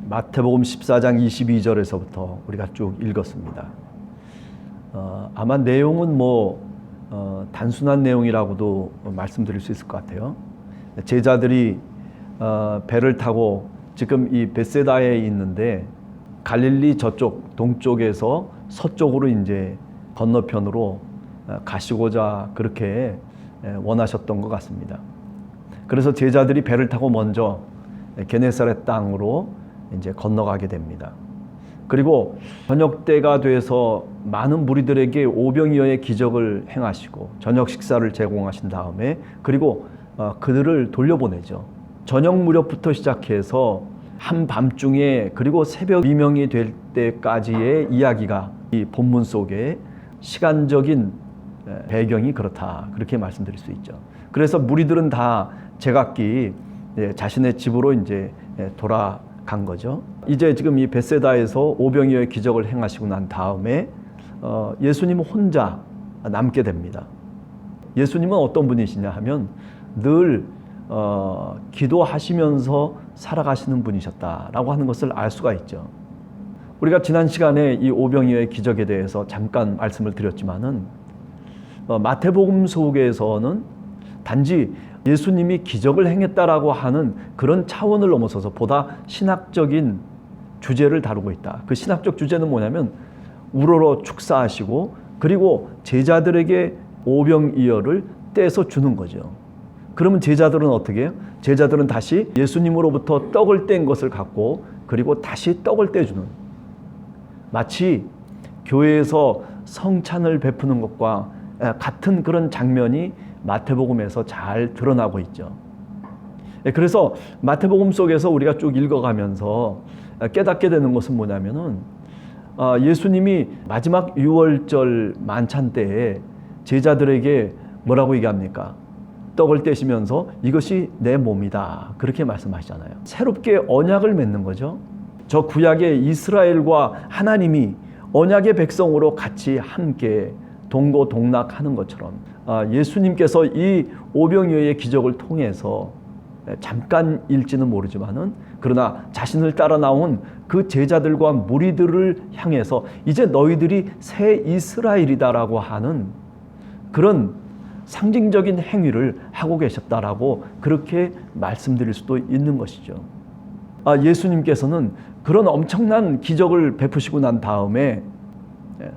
마태복음 14장 22절에서부터 우리가 쭉 읽었습니다. 아마 내용은 단순한 내용이라고도 말씀드릴 수 있을 것 같아요. 제자들이 배를 타고 지금 이 벳세다에 있는데 갈릴리 저쪽 동쪽에서 서쪽으로 이제 건너편으로 가시고자 그렇게 원하셨던 것 같습니다. 그래서 제자들이 배를 타고 먼저 게네사렛 땅으로 이제 건너가게 됩니다. 그리고 저녁 때가 돼서 많은 무리들에게 오병이어의 기적을 행하시고 저녁 식사를 제공하신 다음에 그리고 그들을 돌려보내죠. 저녁 무렵부터 시작해서 한밤중에 그리고 새벽 미명이 될 때까지의 이야기가 이 본문 속에 시간적인 배경이 그렇다, 그렇게 말씀드릴 수 있죠. 그래서 무리들은 다 제각기 자신의 집으로 이제 돌아간 거죠. 이제 지금 이 벳세다에서 오병이어의 기적을 행하시고 난 다음에 예수님은 혼자 남게 됩니다. 예수님은 어떤 분이시냐 하면 늘 기도하시면서 살아가시는 분이셨다라고 하는 것을 알 수가 있죠. 우리가 지난 시간에 이 오병이어의 기적에 대해서 잠깐 말씀을 드렸지만은 마태복음 속에서는 단지 예수님이 기적을 행했다라고 하는 그런 차원을 넘어서서 보다 신학적인 주제를 다루고 있다. 그 신학적 주제는 뭐냐면 우러러 축사하시고 그리고 제자들에게 오병이어를 떼서 주는 거죠. 그러면 제자들은 어떻게 해요? 제자들은 다시 예수님으로부터 떡을 뗀 것을 갖고 그리고 다시 떡을 떼주는, 마치 교회에서 성찬을 베푸는 것과 같은 그런 장면이 마태복음에서 잘 드러나고 있죠. 그래서 마태복음 속에서 우리가 쭉 읽어가면서 깨닫게 되는 것은 뭐냐면은 예수님이 마지막 유월절 만찬 때에 제자들에게 뭐라고 얘기합니까? 떡을 떼시면서 이것이 내 몸이다, 그렇게 말씀하시잖아요. 새롭게 언약을 맺는 거죠. 저 구약의 이스라엘과 하나님이 언약의 백성으로 같이 함께 동고동락하는 것처럼 예수님께서 이 오병이어의 기적을 통해서 잠깐일지는 모르지만은 그러나 자신을 따라 나온 그 제자들과 무리들을 향해서 이제 너희들이 새 이스라엘이다라고 하는 그런 상징적인 행위를 하고 계셨다라고 그렇게 말씀드릴 수도 있는 것이죠. 예수님께서는 그런 엄청난 기적을 베푸시고 난 다음에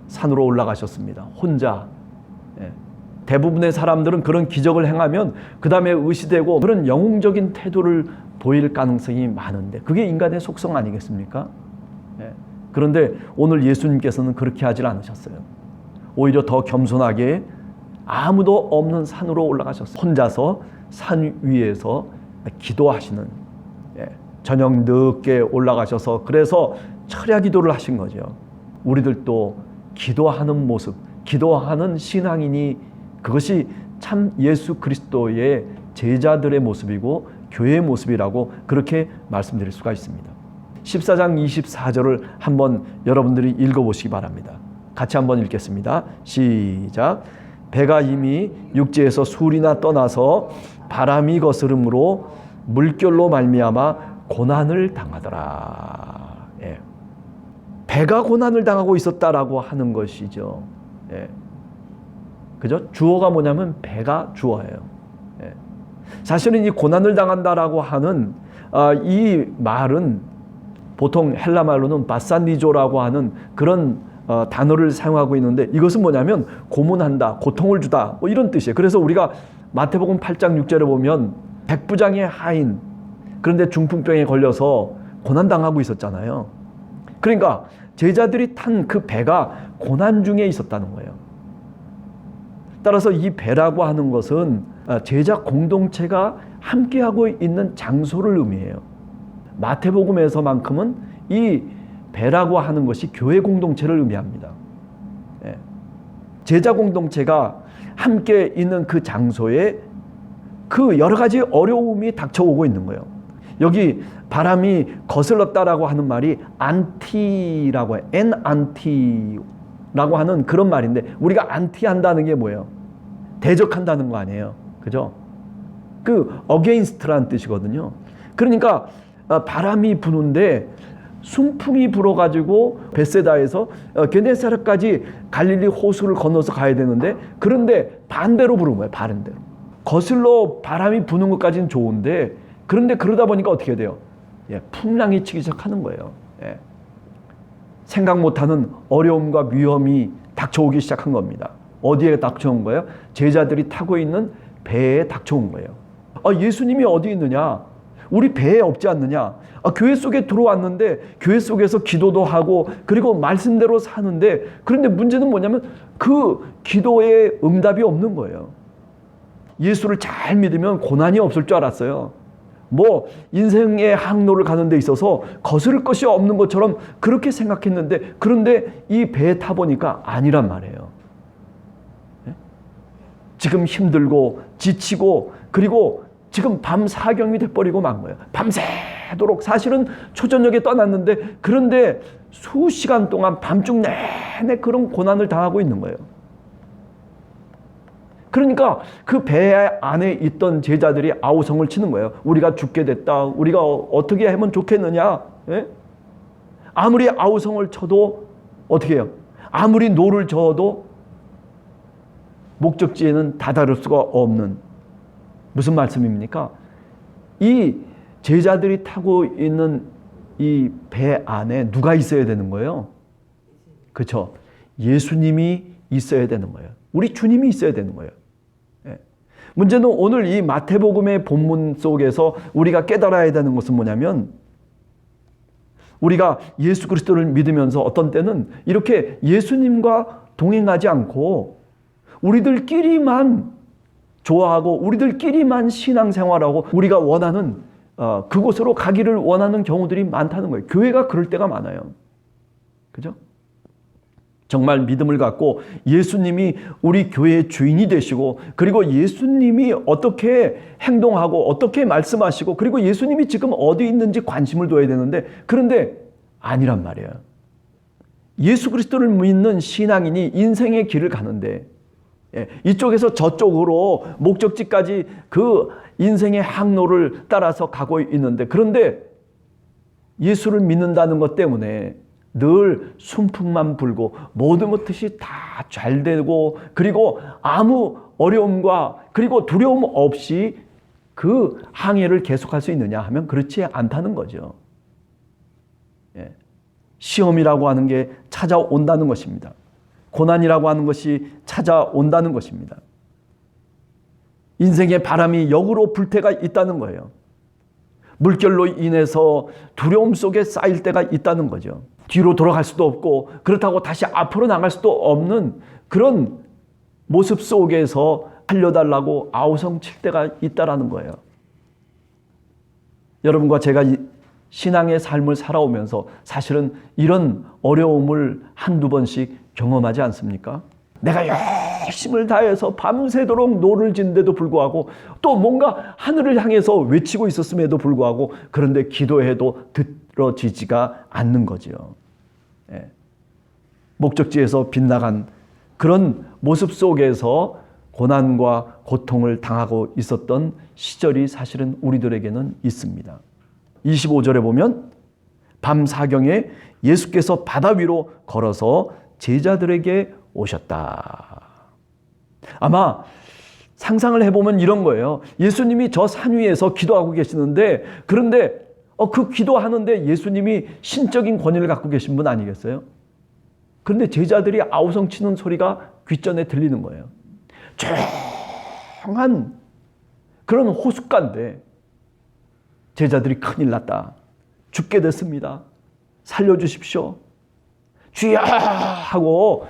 산으로 올라가셨습니다. 혼자. 대부분의 사람들은 그런 기적을 행하면 그 다음에 의시되고 그런 영웅적인 태도를 보일 가능성이 많은데 그게 인간의 속성 아니겠습니까? 그런데 오늘 예수님께서는 그렇게 하질 않으셨어요. 오히려 더 겸손하게 아무도 없는 산으로 올라가셨어요. 혼자서 산 위에서 기도하시는, 저녁 늦게 올라가셔서 그래서 철야 기도를 하신 거죠. 우리들도 기도하는 모습, 기도하는 신앙인이 그것이 참 예수 그리스도의 제자들의 모습이고 교회의 모습이라고 그렇게 말씀드릴 수가 있습니다. 14장 24절을 한번 여러분들이 읽어보시기 바랍니다. 같이 한번 읽겠습니다. 시작. 배가 이미 육지에서 술이나 떠나서 바람이 거스름으로 물결로 말미암아 고난을 당하더라. 배가 고난을 당하고 있었다라고 하는 것이죠. 그죠? 주어가 뭐냐면 배가 주어예요. 사실은 이 고난을 당한다라고 하는 이 말은 보통 헬라 말로는 바산니조라고 하는 그런 단어를 사용하고 있는데 이것은 뭐냐면 고문한다, 고통을 주다, 뭐 이런 뜻이에요. 그래서 우리가 마태복음 8장 6절에 보면 백부장의 하인, 그런데 중풍병에 걸려서 고난당하고 있었잖아요. 그러니까 제자들이 탄 그 배가 고난 중에 있었다는 거예요. 따라서 이 배라고 하는 것은 제자 공동체가 함께하고 있는 장소를 의미해요. 마태복음에서만큼은 이 배라고 하는 것이 교회 공동체를 의미합니다. 제자 공동체가 함께 있는 그 장소에 그 여러 가지 어려움이 닥쳐오고 있는 거예요. 여기 바람이 거슬렀다라고 하는 말이 안티라고 해요. 안티라고 하는 그런 말인데 우리가 안티한다는 게 뭐예요? 대적한다는 거 아니에요. 그죠? 그 against라는 뜻이거든요. 그러니까 바람이 부는데 순풍이 불어가지고 벳세다에서 게네사렛까지 갈릴리 호수를 건너서 가야 되는데, 그런데 반대로 부른 거예요. 반대로. 거슬러 바람이 부는 것까지는 좋은데, 그런데 그러다 보니까 어떻게 돼요? 풍랑이 치기 시작하는 거예요. 생각 못하는 어려움과 위험이 닥쳐오기 시작한 겁니다. 어디에 닥쳐온 거예요? 제자들이 타고 있는 배에 닥쳐온 거예요. 예수님이 어디 있느냐? 우리 배에 없지 않느냐? 교회 속에 들어왔는데 교회 속에서 기도도 하고 그리고 말씀대로 사는데, 그런데 문제는 뭐냐면 그 기도에 응답이 없는 거예요. 예수를 잘 믿으면 고난이 없을 줄 알았어요. 인생의 항로를 가는 데 있어서 거스를 것이 없는 것처럼 그렇게 생각했는데, 그런데 이 배에 타보니까 아니란 말이에요. 지금 힘들고 지치고, 그리고 지금 밤 사경이 돼버리고 만 거예요. 밤새도록. 사실은 초저녁에 떠났는데, 그런데 수시간 동안 밤중 내내 그런 고난을 당하고 있는 거예요. 그러니까 그 배 안에 있던 제자들이 아우성을 치는 거예요. 우리가 죽게 됐다. 우리가 어떻게 하면 좋겠느냐. 아무리 아우성을 쳐도 어떻게 해요? 아무리 노를 저어도 목적지에는 다다를 수가 없는, 무슨 말씀입니까? 이 제자들이 타고 있는 이 배 안에 누가 있어야 되는 거예요? 그렇죠? 예수님이 있어야 되는 거예요. 우리 주님이 있어야 되는 거예요. 문제는 오늘 이 마태복음의 본문 속에서 우리가 깨달아야 되는 것은 뭐냐면, 우리가 예수 그리스도를 믿으면서 어떤 때는 이렇게 예수님과 동행하지 않고 우리들끼리만 좋아하고 우리들끼리만 신앙생활하고 우리가 원하는 그곳으로 가기를 원하는 경우들이 많다는 거예요. 교회가 그럴 때가 많아요. 그죠? 정말 믿음을 갖고 예수님이 우리 교회의 주인이 되시고, 그리고 예수님이 어떻게 행동하고 어떻게 말씀하시고, 그리고 예수님이 지금 어디 있는지 관심을 둬야 되는데, 그런데 아니란 말이에요. 예수 그리스도를 믿는 신앙인이 인생의 길을 가는데, 이쪽에서 저쪽으로 목적지까지 그 인생의 항로를 따라서 가고 있는데, 그런데 예수를 믿는다는 것 때문에 늘 순풍만 불고 모든 것이 다 잘 되고, 그리고 아무 어려움과 그리고 두려움 없이 그 항해를 계속할 수 있느냐 하면 그렇지 않다는 거죠. 시험이라고 하는 게 찾아온다는 것입니다. 고난이라고 하는 것이 찾아온다는 것입니다. 인생의 바람이 역으로 불 때가 있다는 거예요. 물결로 인해서 두려움 속에 쌓일 때가 있다는 거죠. 뒤로 돌아갈 수도 없고, 그렇다고 다시 앞으로 나갈 수도 없는 그런 모습 속에서 살려달라고 아우성 칠 때가 있다라는 거예요. 여러분과 제가 신앙의 삶을 살아오면서 사실은 이런 어려움을 한두 번씩 경험하지 않습니까? 내가 열심을 다해서 밤새도록 노를 짓는데도 불구하고, 또 뭔가 하늘을 향해서 외치고 있었음에도 불구하고, 그런데 기도해도 들어지지가 않는 거죠. 목적지에서 빗나간 그런 모습 속에서 고난과 고통을 당하고 있었던 시절이 사실은 우리들에게는 있습니다. 25절에 보면 밤 사경에 예수께서 바다 위로 걸어서 제자들에게 오셨다. 아마 상상을 해보면 이런 거예요. 예수님이 저 산 위에서 기도하고 계시는데, 그런데 그 기도하는데 예수님이 신적인 권위를 갖고 계신 분 아니겠어요? 그런데 제자들이 아우성 치는 소리가 귓전에 들리는 거예요. 조용한 그런 호숫가인데 제자들이 큰일 났다. 죽게 됐습니다. 살려주십시오. 주여 하고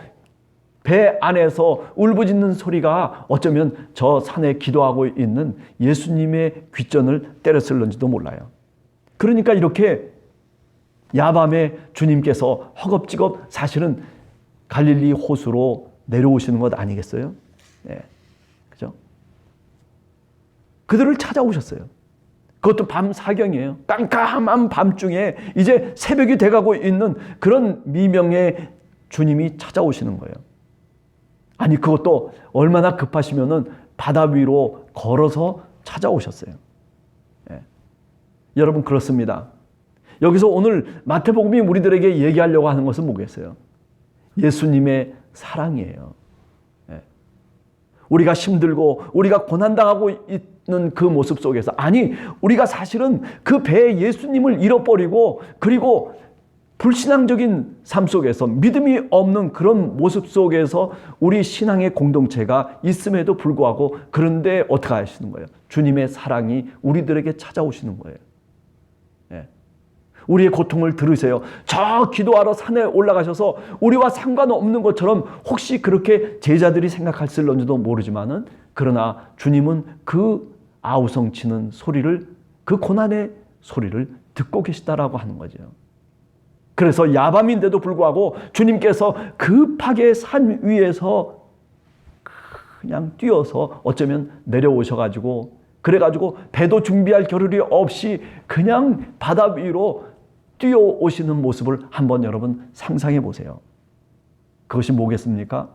배 안에서 울부짖는 소리가 어쩌면 저 산에 기도하고 있는 예수님의 귓전을 때렸을는지도 몰라요. 그러니까 이렇게 야밤에 주님께서 허겁지겁 사실은 갈릴리 호수로 내려오시는 것 아니겠어요? 네. 그죠? 그들을 찾아오셨어요. 그것도 밤 사경이에요. 깜깜한 밤중에 이제 새벽이 돼가고 있는 그런 미명의 주님이 찾아오시는 거예요. 아니, 그것도 얼마나 급하시면은 바다 위로 걸어서 찾아오셨어요. 예. 여러분, 그렇습니다. 여기서 오늘 마태복음이 우리들에게 얘기하려고 하는 것은 뭐겠어요? 예수님의 사랑이에요. 우리가 힘들고 우리가 고난당하고 있는 그 모습 속에서, 아니 우리가 사실은 그 배에 예수님을 잃어버리고 그리고 불신앙적인 삶 속에서 믿음이 없는 그런 모습 속에서 우리 신앙의 공동체가 있음에도 불구하고, 그런데 어떻게 하시는 거예요? 주님의 사랑이 우리들에게 찾아오시는 거예요. 우리의 고통을 들으세요. 저 기도하러 산에 올라가셔서 우리와 상관없는 것처럼 혹시 그렇게 제자들이 생각할지도 모르지만은, 그러나 주님은 그 아우성치는 소리를, 그 고난의 소리를 듣고 계시다라고 하는 거죠. 그래서 야밤인데도 불구하고 주님께서 급하게 산 위에서 그냥 뛰어서 어쩌면 내려오셔가지고, 그래가지고 배도 준비할 겨를이 없이 그냥 바다 위로 뛰어오시는 모습을 한번 여러분 상상해 보세요. 그것이 뭐겠습니까?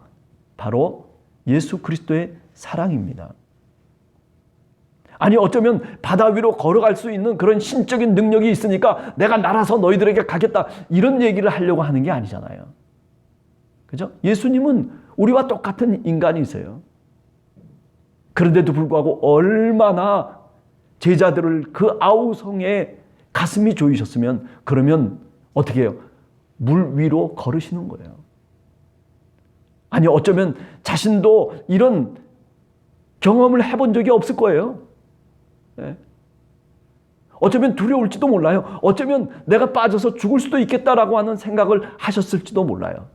바로 예수 그리스도의 사랑입니다. 아니 어쩌면 바다 위로 걸어갈 수 있는 그런 신적인 능력이 있으니까 내가 날아서 너희들에게 가겠다, 이런 얘기를 하려고 하는 게 아니잖아요. 그죠? 예수님은 우리와 똑같은 인간이세요. 그런데도 불구하고 얼마나 제자들을 그 아우성에 가슴이 조이셨으면, 그러면 어떻게 해요? 물 위로 걸으시는 거예요. 아니 어쩌면 자신도 이런 경험을 해본 적이 없을 거예요. 어쩌면 두려울지도 몰라요. 어쩌면 내가 빠져서 죽을 수도 있겠다라고 하는 생각을 하셨을지도 몰라요.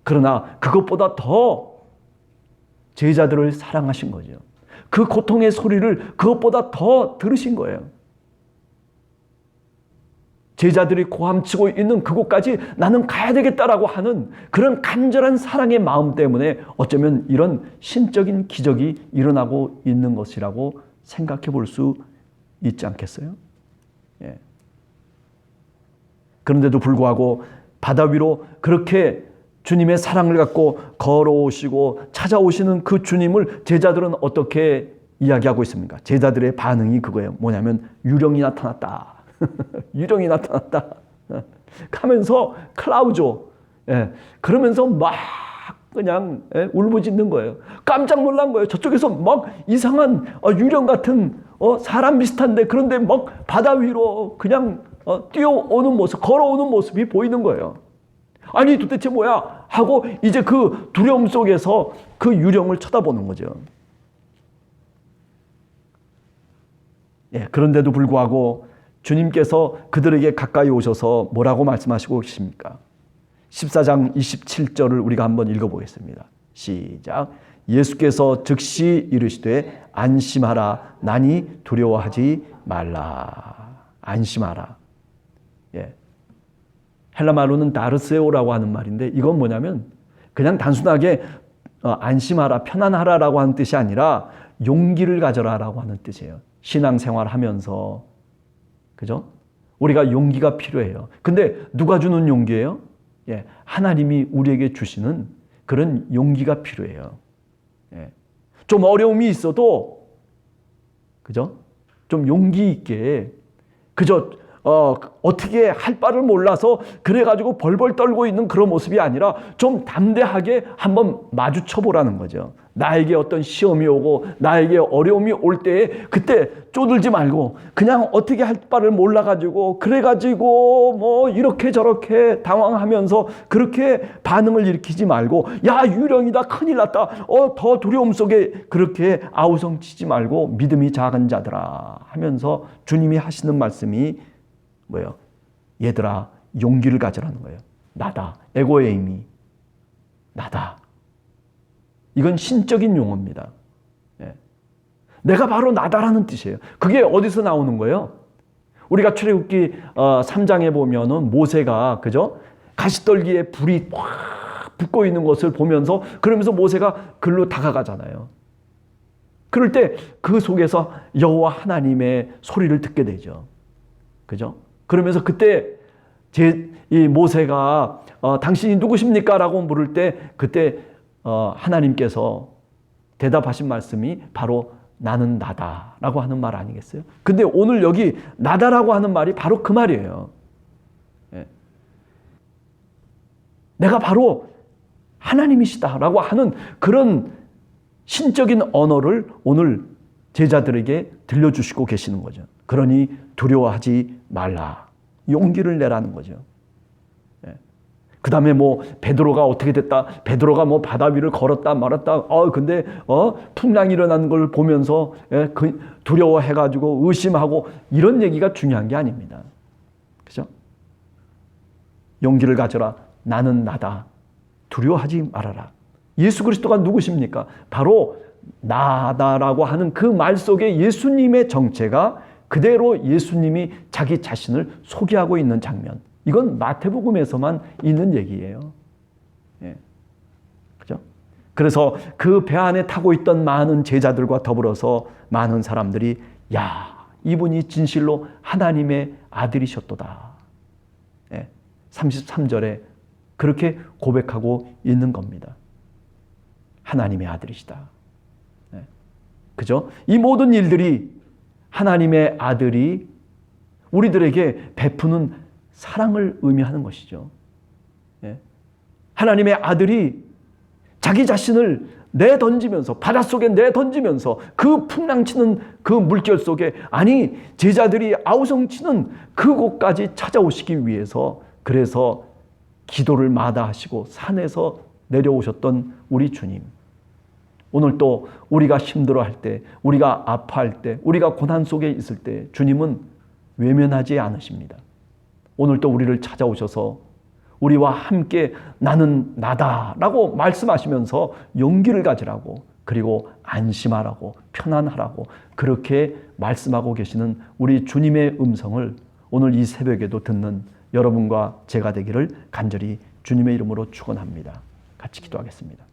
그러나 그것보다 더 제자들을 사랑하신 거죠. 그 고통의 소리를 그것보다 더 들으신 거예요. 제자들이 고함치고 있는 그곳까지 나는 가야 되겠다라고 하는 그런 간절한 사랑의 마음 때문에 어쩌면 이런 신적인 기적이 일어나고 있는 것이라고 생각해 볼 수 있지 않겠어요? 그런데도 불구하고 바다 위로 그렇게 주님의 사랑을 갖고 걸어오시고 찾아오시는 그 주님을 제자들은 어떻게 이야기하고 있습니까? 제자들의 반응이 그거예요. 뭐냐면 유령이 나타났다. 유령이 나타났다 하면서 클라우조, 그러면서 막 그냥 울부짖는 거예요. 깜짝 놀란 거예요. 저쪽에서 막 이상한 유령 같은 사람 비슷한데, 그런데 막 바다 위로 그냥 뛰어오는 모습, 걸어오는 모습이 보이는 거예요. 아니 도대체 뭐야 하고 이제 그 두려움 속에서 그 유령을 쳐다보는 거죠. 그런데도 불구하고 주님께서 그들에게 가까이 오셔서 뭐라고 말씀하시고 계십니까? 14장 27절을 우리가 한번 읽어보겠습니다. 시작. 예수께서 즉시 이르시되 안심하라, 나니 두려워하지 말라. 안심하라. 헬라 말로는 다르세오라고 하는 말인데, 이건 뭐냐면 그냥 단순하게 안심하라, 편안하라라고 하는 뜻이 아니라 용기를 가져라라고 하는 뜻이에요. 신앙생활하면서, 그죠? 우리가 용기가 필요해요. 근데 누가 주는 용기예요? 하나님이 우리에게 주시는 그런 용기가 필요해요. 좀 어려움이 있어도, 그죠? 좀 용기 있게, 그저 어떻게 할 바를 몰라서 그래가지고 벌벌 떨고 있는 그런 모습이 아니라 좀 담대하게 한번 마주쳐 보라는 거죠. 나에게 어떤 시험이 오고 나에게 어려움이 올 때에 그때 쪼들지 말고 그냥 어떻게 할 바를 몰라가지고 그래가지고 뭐 이렇게 저렇게 당황하면서 그렇게 반응을 일으키지 말고, 야 유령이다, 큰일 났다, 더 두려움 속에 그렇게 아우성치지 말고 믿음이 작은 자들아 하면서 주님이 하시는 말씀이 뭐예요? 얘들아 용기를 가져라는 거예요. 나다. 에고에이미. 나다. 이건 신적인 용어입니다. 내가 바로 나다라는 뜻이에요. 그게 어디서 나오는 거예요? 우리가 출애굽기 3장에 보면은 모세가, 그죠? 가시떨기에 불이 확 붙고 있는 것을 보면서, 그러면서 모세가 글로 다가가잖아요. 그럴 때 그 속에서 여호와 하나님의 소리를 듣게 되죠. 그죠? 그러면서 그때 이 모세가 당신이 누구십니까? 라고 물을 때 그때 하나님께서 대답하신 말씀이 바로 나는 나다라고 하는 말 아니겠어요? 근데 오늘 여기 나다라고 하는 말이 바로 그 말이에요. 예. 내가 바로 하나님이시다라고 하는 그런 신적인 언어를 오늘 제자들에게 들려주시고 계시는 거죠. 그러니 두려워하지 말라. 용기를 내라는 거죠. 그 다음에 뭐 베드로가 어떻게 됐다, 베드로가 뭐 바다 위를 걸었다 말았다, 근데 풍랑이 일어나는 걸 보면서 두려워해가지고 의심하고 이런 얘기가 중요한 게 아닙니다. 그죠? 용기를 가져라. 나는 나다. 두려워하지 말아라. 예수 그리스도가 누구십니까? 바로 나다라고 하는 그 말 속에 예수님의 정체가 그대로 예수님이 자기 자신을 소개하고 있는 장면. 이건 마태복음에서만 있는 얘기예요. 예. 그죠? 그래서 그 배 안에 타고 있던 많은 제자들과 더불어서 많은 사람들이 야, 이분이 진실로 하나님의 아들이셨도다. 예. 33절에 그렇게 고백하고 있는 겁니다. 하나님의 아들이시다. 예. 그죠? 이 모든 일들이 하나님의 아들이 우리들에게 베푸는 사랑을 의미하는 것이죠. 예. 하나님의 아들이 자기 자신을 내던지면서 바닷속에 내던지면서 그 풍랑치는 그 물결 속에 아니 제자들이 아우성치는 그곳까지 찾아오시기 위해서 그래서 기도를 마다하시고 산에서 내려오셨던 우리 주님. 오늘 또 우리가 힘들어할 때, 우리가 아파할 때, 우리가 고난 속에 있을 때 주님은 외면하지 않으십니다. 오늘 또 우리를 찾아오셔서 우리와 함께 나는 나다라고 말씀하시면서 용기를 가지라고 그리고 안심하라고 편안하라고 그렇게 말씀하고 계시는 우리 주님의 음성을 오늘 이 새벽에도 듣는 여러분과 제가 되기를 간절히 주님의 이름으로 축원합니다. 같이 기도하겠습니다.